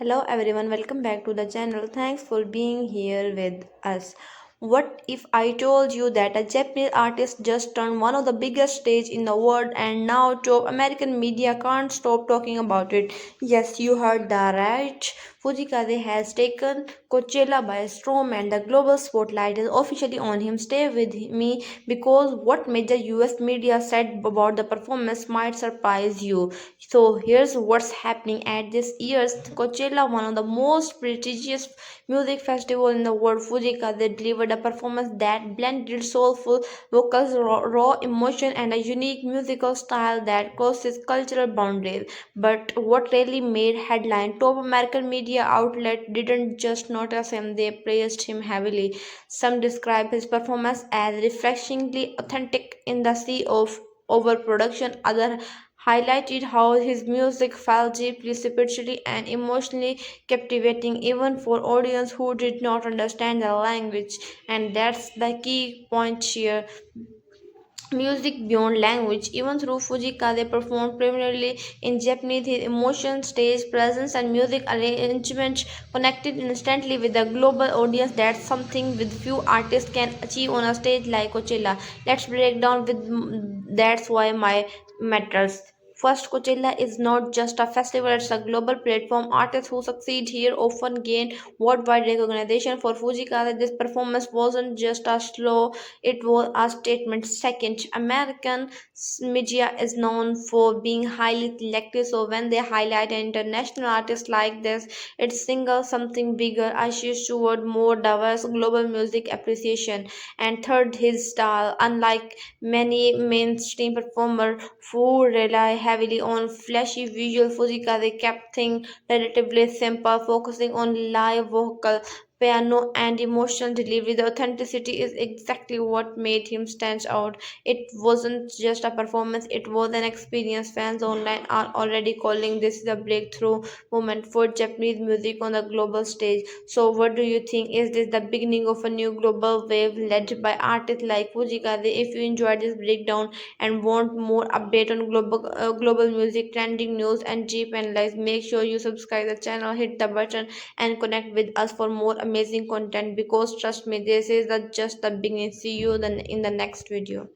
Hello everyone, welcome back to the channel. Thanks for being here with us. What if I told you that a Japanese artist just turned one of the biggest stage in the world and now top American media can't stop talking about it? Yes, you heard that right. Fujikaze has taken Coachella by storm and the global spotlight is officially on him. Stay with me because what major US media said about the performance might surprise you. So here's what's happening at this year's Coachella, one of the most prestigious music festival in the world. Fujika they delivered a performance that blended soulful vocals, raw emotion, and a unique musical style that crosses cultural boundaries. But what really made headline? Top American media outlet didn't just notice him; they praised him heavily. Some describe his performance as refreshingly authentic in the sea of overproduction. Others highlighted how his music felt deeply spiritually and emotionally captivating even for audience who did not understand the language. And that's the key point here. Music beyond language. Even through Fujika, they performed primarily in Japanese. His emotion, stage presence, and music arrangement connected instantly with the global audience. That's something with few artists can achieve on a stage like Coachella. Let's break down with that's why my matters. First, Coachella is not just a festival, it's a global platform. Artists who succeed here often gain worldwide recognition. For Fujikaze, this performance wasn't just a slow, it was a statement. Second, American media is known for being highly selective, so when they highlight an international artist like this, it signals something bigger, a shift toward more diverse global music appreciation. And third, his style. Unlike many mainstream performers who rely heavily on flashy visual, Fujika they kept things relatively simple, focusing on live vocal piano and emotional delivery. The authenticity is exactly what made him stand out. It wasn't just a performance, it was an experience. Fans online are already calling this the breakthrough moment for Japanese music on the global stage. So what do you think? Is this the beginning of a new global wave led by artists like Fujikaze? If you enjoyed this breakdown and want more update on global music trending news and deep analysis, make sure you subscribe the channel, hit the button and connect with us for more amazing content, because trust me, this is just the beginning. See you then in the next video.